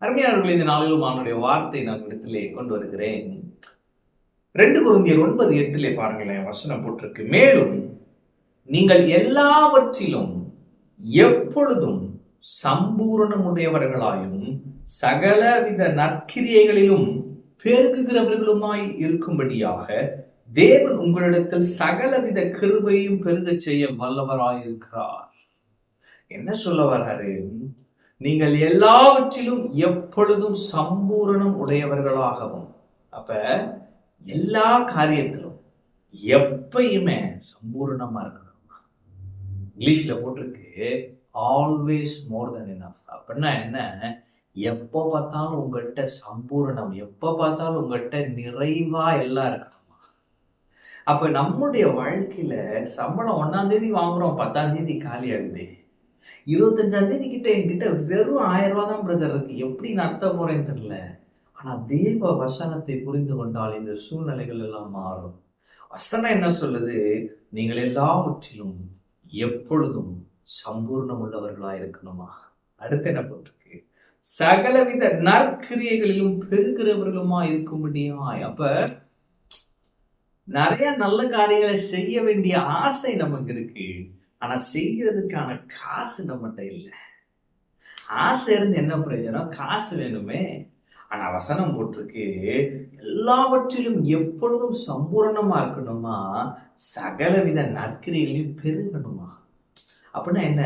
அருமையானவர்களே, இந்த நாளிலும் அவனுடைய வார்த்தை நான் இடத்திலே கொண்டு வருகிறேன். 2 கொரிந்தியர் 9:8 பாருங்களேன், வசனம் போட்டிருக்கு. மேலும் நீங்கள் எல்லாவற்றிலும் எப்பொழுதும் சம்பூரணமுடையவர்களாயும் சகலவித நற்கிரியைகளிலும் பெருகுகிறவர்களுமாய் இருக்கும்படியாக தேவன் உங்களிடத்தில் சகலவித கிருபையும் பெருகச் செய்ய வல்லவராயிருக்கிறார். என்ன சொல்ல வர்றாரு? நீங்கள் எல்லாவற்றிலும் எப்பொழுதும் சம்பூரணம் உடையவர்களாகவும். அப்ப எல்லா காரியத்திலும் எப்பயுமே சம்பூரணமா இருக்கணும். இங்கிலீஷ்ல போட்டிருக்கு ஆல்வேஸ் மோர் தென் எனஃப். அப்படின்னா என்ன? எப்போ பார்த்தாலும் உங்கள்கிட்ட சம்பூரணம், எப்போ பார்த்தாலும் உங்கள்கிட்ட நிறைவா எல்லாம் இருக்கணுமா? அப்ப நம்முடைய வாழ்க்கையில சம்பளம் 1ஆம் தேதி வாங்குறோம், 10ஆம் தேதி காலி ஆகுது. 25ஆம் தேதி கிட்ட என்கிட்ட வெறும் 1000 ரூபாய் தான் பிரதர் இருக்கு, எப்படி நடத்த போறேன்னு தெரியல. ஆனா தேவ வசனத்தை புரிந்து கொண்டால் இந்த சூழ்நிலைகள் எல்லாம் மாறும். வசனம் என்ன சொல்லுது? நீங்கள் எல்லாவற்றிலும் எப்பொழுதும் சம்பூர்ணம் உள்ளவர்களா இருக்கணுமா? அடுத்து என்ன போட்டிருக்கு? சகலவித நற்கிரியைகளிலும் பெருகிறவர்களுமா இருக்கும்படியாய். அப்ப நிறைய நல்ல காரியங்களை செய்ய வேண்டிய ஆசை நமக்கு இருக்கு, ஆனா செய்யறதுக்கான காசு நம்மகிட்ட இல்லை. ஆசை இருந்து என்ன பிரயோஜனம்? காசு வேணுமே. ஆனா வசனம் போட்டிருக்கு எல்லாவற்றிலும் எப்பொழுதும் சம்பூரணமா இருக்கணுமா, சகலவித நற்கிரியைகளையும் பெருகணுமா. அப்படின்னா என்ன?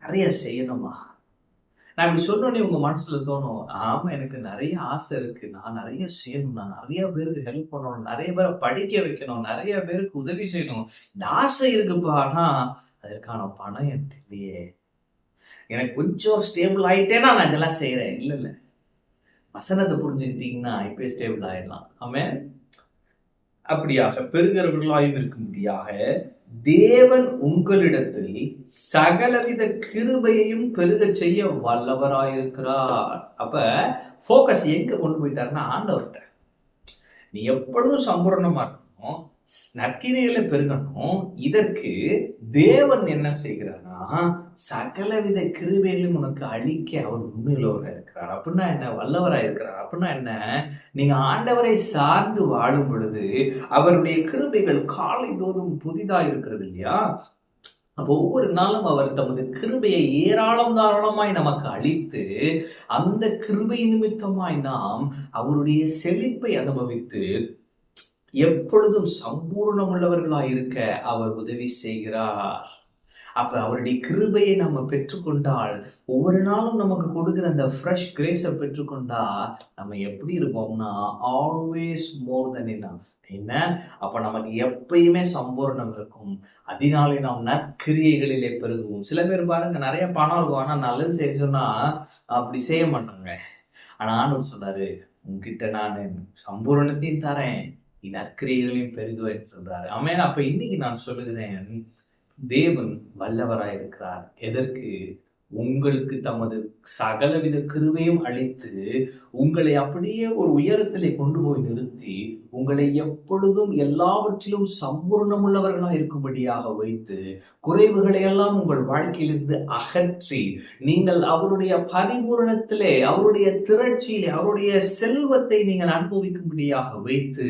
நிறைய செய்யணுமா? நான் இப்படி சொன்னோடனே உங்க மனசுல தோணும், ஆமா எனக்கு நிறைய ஆசை இருக்கு, நான் நிறைய செய்யணும், நான் நிறைய பேருக்கு ஹெல்ப் பண்ணணும், நிறைய பேரை படிக்க வைக்கணும், நிறைய பேருக்கு உதவி செய்யணும், இந்த ஆசை இருக்குப்பா. ஆனா அதற்கான பணம் எனக்கு இல்லையே. எனக்கு கொஞ்சம் ஸ்டேபிள் ஆயிட்டேன்னா நான் இதெல்லாம் செய்யறேன். இல்ல, வசனத்தை புரிஞ்சுக்கிட்டீங்கன்னா இப்பயே ஸ்டேபிள் ஆயிடலாம். ஆமென். அப்படியாக பெருகிறவர்களாயும் இருக்கும்படியாக தேவன் உங்களிடத்தில் சகலவித கிருபையையும் பெருகச் செய்ய வல்லவராயிருக்கிறார். அப்ப போக்கஸ் எங்க கொண்டு போயிட்டாருன்னா ஆண்டவர்கிட்ட. நீ எப்பொழுதும் சம்பூர்ணமா இருக்கணும், நற்கிரியைகளை பெருகணும். இதற்கு தேவன் என்ன செய்கிறார்னா சகலவித கிருபைகளையும் உனக்கு அளிக்க அவர் உண்மையுள்ளவராக இருக்கிறார். அப்படின்னா என்ன? வல்லவராக இருக்கிறார். அப்படின்னா என்ன? நீங்க ஆண்டவரை சார்ந்து வாழும் பொழுது அவருடைய கிருபைகள் காலை தோறும் புதிதா இருக்கிறது இல்லையா? அப்போ ஒவ்வொரு நாளும் அவர் தமது கிருபையை ஏராளம் தாராளமாய் நமக்கு அளித்து அந்த கிருபை நிமித்தமாய் நாம் அவருடைய செழிப்பை அனுபவித்து எப்பொழுதும் சம்பூர்ணம் உள்ளவர்களாய் இருக்க அவர் உதவி செய்கிறார். அப்ப அவருடைய கிருபையை நம்ம பெற்றுக்கொண்டால், ஒவ்வொரு நாளும் நமக்கு கொடுக்கிற அந்த ஃப்ரெஷ் கிரேஸை பெற்றுக்கொண்டா நம்ம எப்படி இருப்போம்னா ஆல்வேஸ் மோர் தென் எனஃப். என்ன? அப்ப நமக்கு எப்பயுமே சம்பூர்ணம் இருக்கும். அதனாலே நாம் நற்கிரியைகளிலே பெருகுவோம். சில பேர் பாருங்க, நிறைய பணம் இருக்கும், ஆனா நல்லது செய்ய சொன்னா அப்படி செய்ய மாட்டாங்க. ஆனா ஆண்டவர் சொன்னாரு, உன்கிட்ட நான் சம்பூர்ணத்தையும் தரேன், நற்கிரியைகளையும் பெருகுவேன்னு சொல்றாரு. ஆமென். அப்ப இன்னைக்கு நான் சொல்லுகிறேன், தேவன் வல்லவராயிருக்கிறார். எதற்கு? உங்களுக்கு தமது சகலவித கிருபையும் அளித்து உங்களை அப்படியே ஒரு உயரத்திலே கொண்டு போய் நிறுத்தி உங்களை எப்பொழுதும் எல்லாவற்றிலும் சம்பூர்ணமுள்ளவர்களா இருக்கும்படியாக வைத்து குறைவுகளை எல்லாம் உங்கள் வாழ்க்கையிலிருந்து அகற்றி நீங்கள் அவருடைய பரிபூரணத்திலே, அவருடைய திரட்சியிலே, அவருடைய செல்வத்தை நீங்கள் அனுபவிக்கும்படியாக வைத்து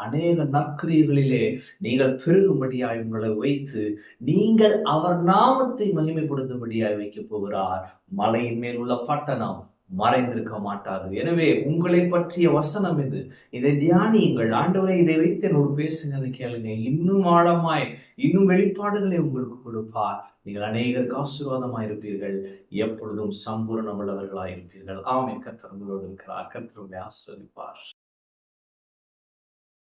அநேக நற்கிரியைகளிலே நீங்கள் பெருகும்படியாய் உங்களை வைத்து நீங்கள் அவர் நாமத்தை மகிமைப்படுத்தும்படியாய் வைக்க போகிறார். மலையின் மேல் உள்ள பட்டணம் மறைந்திருக்க மாட்டாது. எனவே உங்களை பற்றிய வசனம் இது. இதை தியானியுங்கள். ஆண்டவரே, இதை வைத்து என்னோடு பேசுங்க, கேளுங்க. இன்னும் ஆழமாய் இன்னும் வெளிப்பாடுகளை உங்களுக்கு கொடுப்பார். நீங்கள் அநேகருக்கு ஆசீர்வாதமாய் இருப்பீர்கள், எப்பொழுதும் சம்பூர்ணம் உள்ளவர்களாய் இருப்பீர்கள். ஆமென். கர்த்தர் உங்களோடு இருக்கிறார். கர்த்தர் உங்களை ஆசீர்வதிப்பார்.